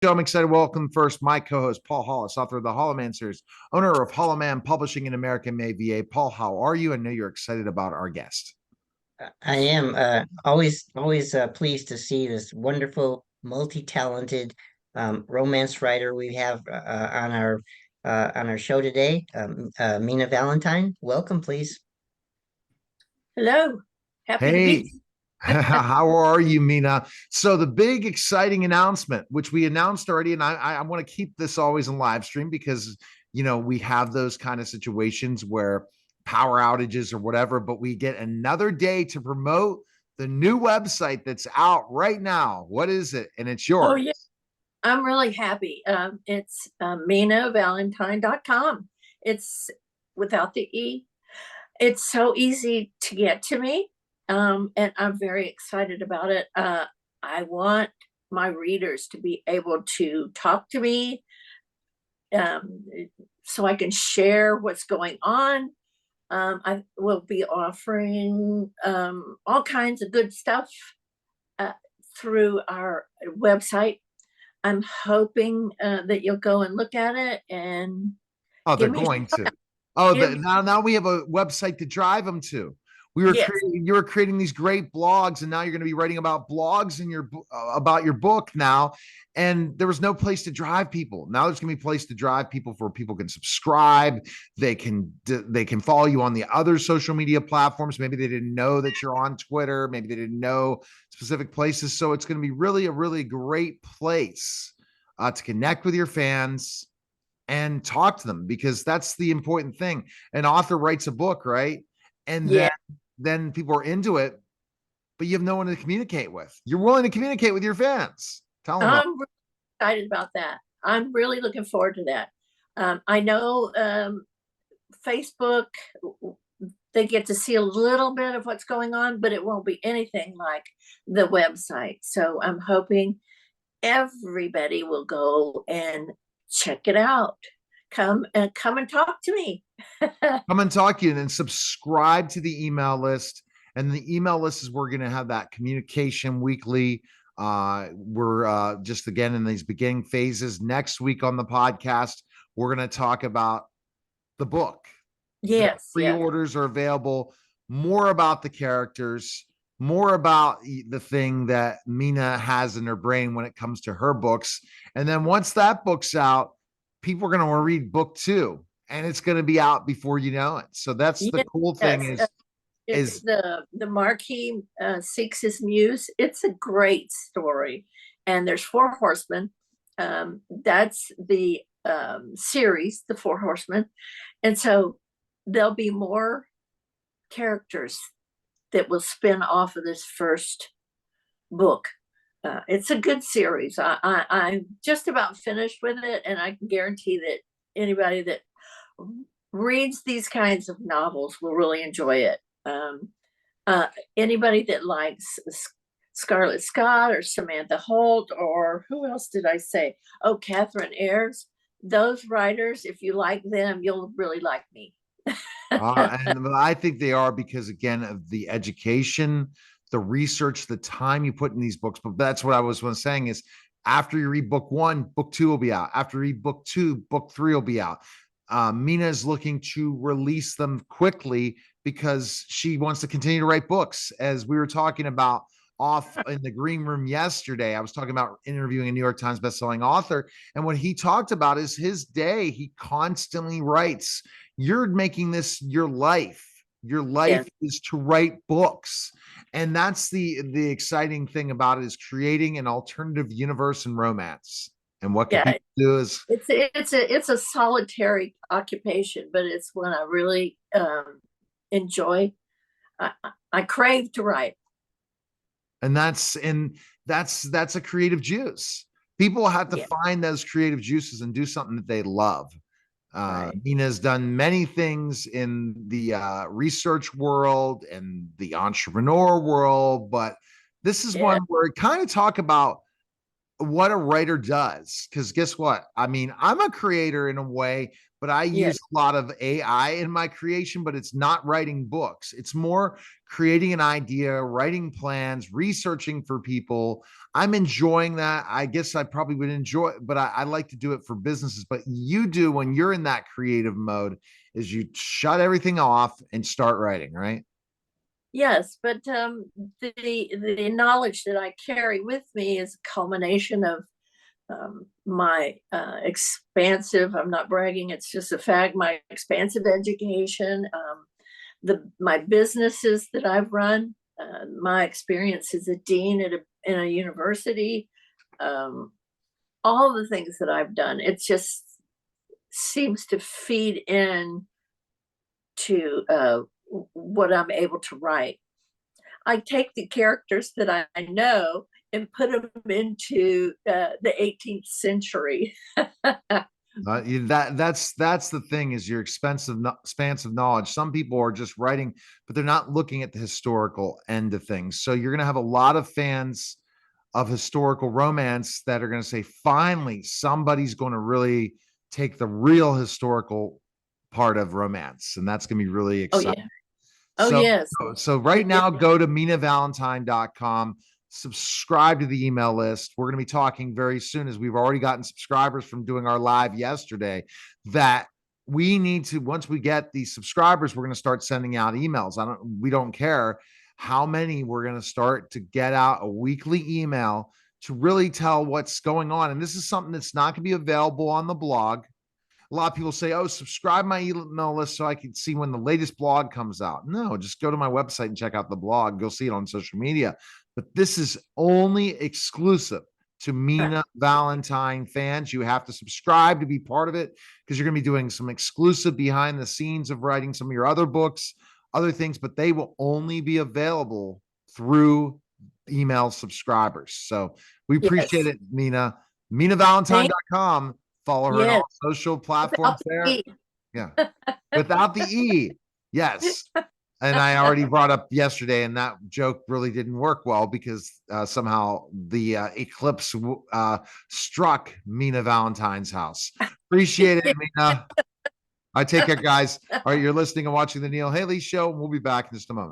I'm excited to welcome first my co-host, Paul Hollis, author of the Holloman series, owner of Holloman Publishing in America, May VA. Paul, how are you? I know you're excited about our guest. I am always pleased to see this wonderful, multi-talented romance writer we have on our show today, Mina Valentine. Welcome, please. Hello, happy to Hey, be. how are you, Mina? So the big exciting announcement, which we announced already, and I want to keep this always in live stream because we have those kind of situations where power outages or whatever, but we get another day to promote the new website that's out right now. What is it? And it's Oh yours. yeah, I'm really happy. It's minavalentine.com. It's without the E. It's so easy to get to me, and I'm very excited about it. I want my readers to be able to talk to me, um, so I can share what's going on. I will be offering all kinds of good stuff uh, through our website. I'm hoping that you'll go and look at it and Oh, they're give me going to. Oh, give now we have a website to drive them to. yes. You were creating these great blogs, and now you're going to be writing about blogs in about your book now. And there was no place to drive people. Now there's going to be a place to drive people for people can subscribe. They can follow you on the other social media platforms. Maybe they didn't know that you're on Twitter. Maybe they didn't know specific places. So it's going to be really a really great place to connect with your fans and talk to them, because that's the important thing. An author writes a book, right? And Yeah, then people are into it, but you have no one to communicate with. You're willing to communicate with your fans. Tell them about I'm really excited about that. I'm really looking forward to that. I know Facebook, they get to see a little bit of what's going on, but it won't be anything like the website. So I'm hoping everybody will go and check it out. Come and talk to me. come and talk to you, and then subscribe to the email list. And the email list is we're going to have that communication weekly. We're just again in these beginning phases. Next week on the podcast, we're going to talk about the book. The Yes, yes. pre-orders are available. More about the characters, more about the thing that Mina has in her brain when it comes to her books. And then once that book's out, people are going to want to read book two, and it's going to be out before you know it. So that's the Yes, cool thing yes. is The Marquis seeks his muse. It's a great story, and there's Four Horsemen. That's the series, the Four Horsemen, and so there'll be more characters that will spin off of this first book. It's a good series. I'm just about finished with it, and I can guarantee that anybody that reads these kinds of novels will really enjoy it. Uh, Anybody that likes Scarlett Scott or Samantha Holt, or who else did I say? Oh, Catherine Ayers. Those writers, if you like them, you'll really like me. and I think they are, because again of the education, the research, the time you put in these books. But that's what I was saying is, after you read book one, book two will be out. After you read book two, book three will be out. Mina is looking to release them quickly because she wants to continue to write books. As we were talking about off in the green room yesterday, I was talking about interviewing a New York Times bestselling author. And what he talked about is his day. He constantly writes. You're making this your life. Your life Yes. is to write books. And that's the exciting thing about it, is creating an alternative universe in romance. And what can Yeah, people do is, it's a solitary occupation, but it's one I really enjoy. I crave to write. and that's a creative juice. People have to Yeah, find those creative juices and do something that they love. right. Nina's done many things in the research world and the entrepreneur world, but this is Yeah, one where kind of talk about what a writer does. Because guess what? I mean, I'm a creator in a way, but I Yes. use a lot of AI in my creation, but it's not writing books. It's more creating an idea, writing plans, researching for people. I'm enjoying that. I guess I probably would enjoy it, but I like to do it for businesses. But you do when you're in that creative mode is you shut everything off and start writing, right? Yes, but the knowledge that I carry with me is a culmination of my expansive, I'm not bragging, it's just a fact, my expansive education, my businesses that I've run, my experience as a dean in a university, um, all the things that I've done. It just seems to feed in to what I'm able to write. I take the characters that I know and put them into the 18th century. That's the thing is your expansive knowledge. Some people are just writing, but they're not looking at the historical end of things. So you're going to have a lot of fans of historical romance that are going to say, finally, somebody's going to really take the real historical part of romance, and that's going to be really Oh exciting. yeah. Oh So, yes. so right now, go to minavalentine.com, subscribe to the email list. We're going to be talking very soon, as we've already gotten subscribers from doing our live yesterday, that we need to, once we get these subscribers, we're going to start sending out emails. We don't care how many. We're going to start to get out a weekly email to really tell what's going on. And this is something that's not going to be available on the blog. A lot of people say, oh, subscribe my email list so I can see when the latest blog comes out. No, just go to my website and check out the blog. You'll see it on social media. But this is only exclusive to Mina Valentin fans. You have to subscribe to be part of it, because you're going to be doing some exclusive behind the scenes of writing some of your other books, other things, but they will only be available through email subscribers. So we appreciate Yes. it, Mina. Thank MinaValentine.com. Follow her on yes. all social Without platforms the there. E. Yeah. Without the E. Yes. And I already brought up yesterday, and that joke really didn't work well because somehow the eclipse struck Mina Valentine's house. Appreciate it, Mina. I take care, guys. All right, you're listening and watching the Neil Haley Show. We'll be back in just a moment.